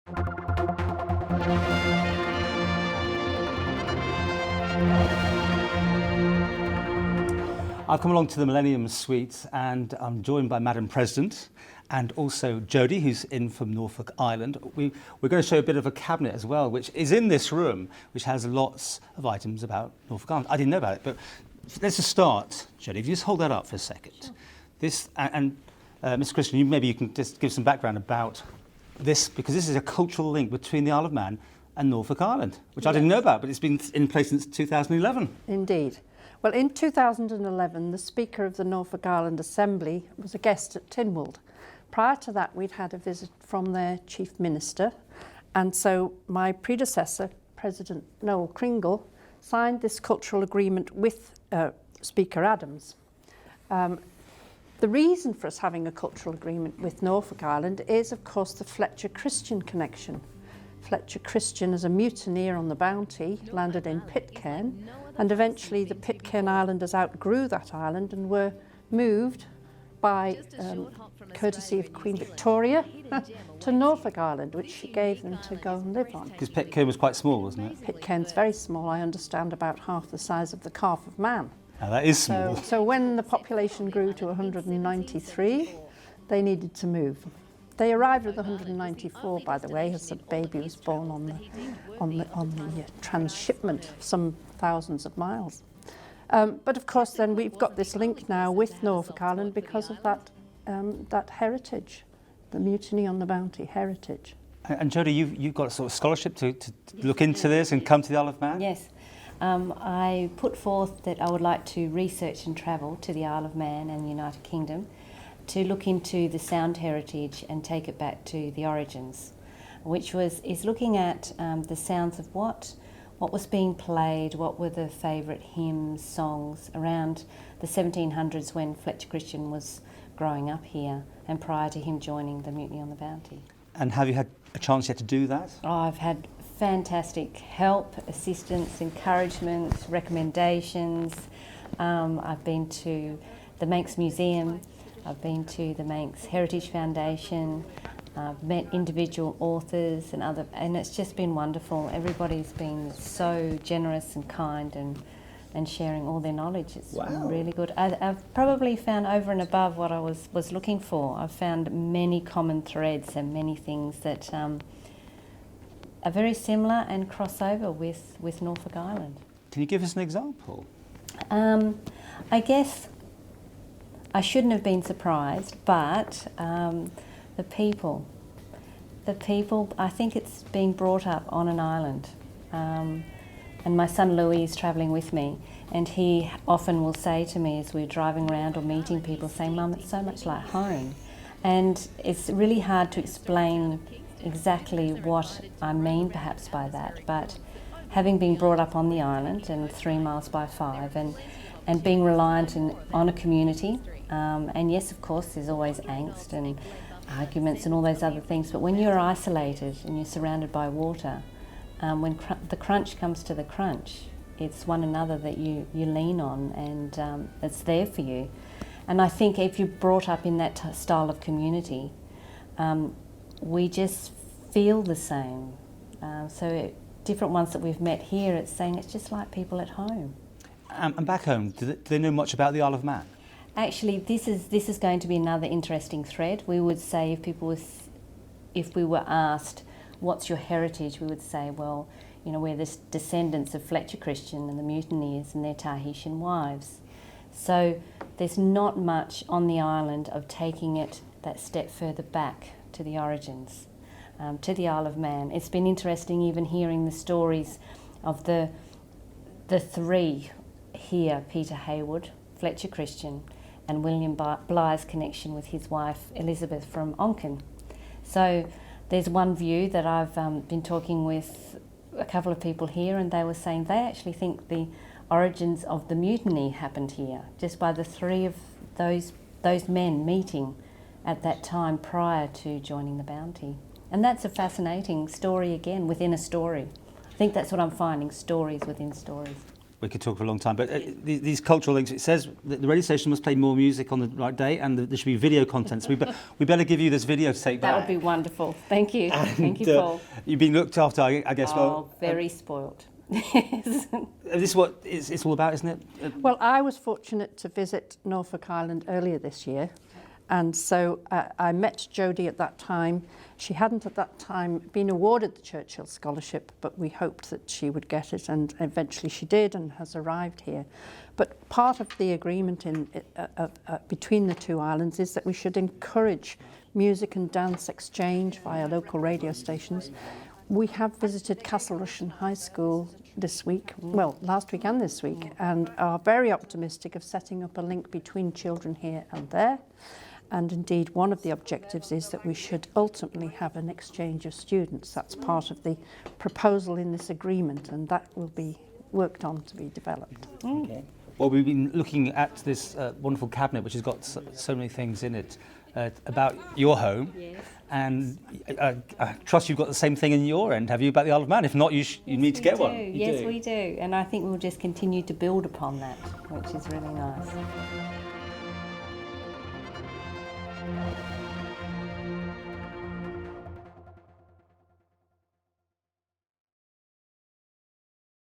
I've come along to the Millennium Suite and I'm joined by Madam President and also Jodie, who's in from Norfolk Island. We're going to show a bit of a cabinet as well, which is in this room, which has lots of items about Norfolk Island. I didn't know about it, but let's just start, Jodie. If you just hold that up for a second. Sure. This, Mr. Christian, maybe you can just give some background about this, because this is a cultural link between the Isle of Man and Norfolk Island, which I didn't know about, but it's been in place since 2011. Indeed. Well, in 2011, the Speaker of the Norfolk Island Assembly was a guest at Tynwald. Prior to that, we'd had a visit from their Chief Minister, and so my predecessor, President Noel Kringle, signed this cultural agreement with Speaker Adams. The reason for us having a cultural agreement with Norfolk Island is, of course, the Fletcher Christian connection. Fletcher Christian, as a mutineer on the Bounty, landed in Pitcairn, and eventually the Pitcairn Islanders outgrew that island and were moved by courtesy of Queen Victoria to Norfolk Island, which she gave them to go and live on. Because Pitcairn was quite small, wasn't it? Pitcairn's very small, I understand about half the size of the Calf of Man. Now that is small. So when the population grew to 193, they needed to move. They arrived with 194, by the way, as the baby was born on the transshipment, some thousands of miles. But of course, then we've got this link now with Norfolk Island because of that heritage, the mutiny on the Bounty heritage. And Jodie, you've got a sort of scholarship to look into this and come to the Isle of Man? Yes. I put forth that I would like to research and travel to the Isle of Man and the United Kingdom to look into the sound heritage and take it back to the origins, which is looking at the sounds of what was being played, what were the favourite hymns, songs around the 1700s when Fletcher Christian was growing up here and prior to him joining the Mutiny on the Bounty. And have you had a chance yet to do that? Oh, I've had fantastic help, assistance, encouragement, recommendations. I've been to the Manx Museum, I've been to the Manx Heritage Foundation, I've met individual authors and it's just been wonderful. Everybody's been so generous and kind and sharing all their knowledge. It's been really good. I've probably found over and above what I was looking for. I've found many common threads and many things that are very similar and cross over with Norfolk Island. Can you give us an example? I guess I shouldn't have been surprised, but the people, I think it's being brought up on an island. And my son Louis is travelling with me, and he often will say to me as we're driving around or meeting people, saying, "Mum, it's so much like home." And it's really hard to explain exactly what I mean perhaps by that, but having been brought up on the island and 3 miles by 5 and being reliant on a community, and yes, of course, there's always angst and arguments and all those other things, but when you're isolated and you're surrounded by water, when the crunch comes to the crunch, it's one another that you lean on, and it's there for you. And I think if you're brought up in that style of community, we just feel the same. So different ones that we've met here, it's saying it's just like people at home. And back home, do they know much about the Isle of Man? Actually, this is going to be another interesting thread. We would say if we were asked, what's your heritage, we would say, well, you know, we're the descendants of Fletcher Christian and the mutineers and their Tahitian wives. So there's not much on the island of taking it that step further back to the origins, to the Isle of Man. It's been interesting even hearing the stories of the three here, Peter Hayward, Fletcher Christian, and William Bligh's connection with his wife Elizabeth from Onken. So there's one view that I've been talking with a couple of people here, and they were saying they actually think the origins of the mutiny happened here, just by the three of those men meeting at that time prior to joining the Bounty. And that's a fascinating story again within a story. I think that's what I'm finding, stories within stories. we could talk for a long time, but these cultural links, it says that the radio station must play more music on the right day and there should be video content. So we better give you this video to take back. That would be wonderful. Thank you. Thank you, Paul. You've been looked after, I guess. Oh, very spoilt. This is what it's all about, isn't it? Well, I was fortunate to visit Norfolk Island earlier this year, and so I met Jodie at that time. She hadn't at that time been awarded the Churchill Scholarship, but we hoped that she would get it, and eventually she did and has arrived here. But part of the agreement between the two islands is that we should encourage music and dance exchange via local radio stations. We have visited Castle Rushen High School this week, well, last week and this week, and are very optimistic of setting up a link between children here and there. And indeed, one of the objectives is that we should ultimately have an exchange of students. That's part of the proposal in this agreement, and that will be worked on to be developed. Okay. Well, we've been looking at this wonderful cabinet, which has got so many things in it about your home. Yes. And I trust you've got the same thing in your end, have you, about the Isle of Man? If not, you need to get one. Yes, we do. And I think we'll just continue to build upon that, which is really nice.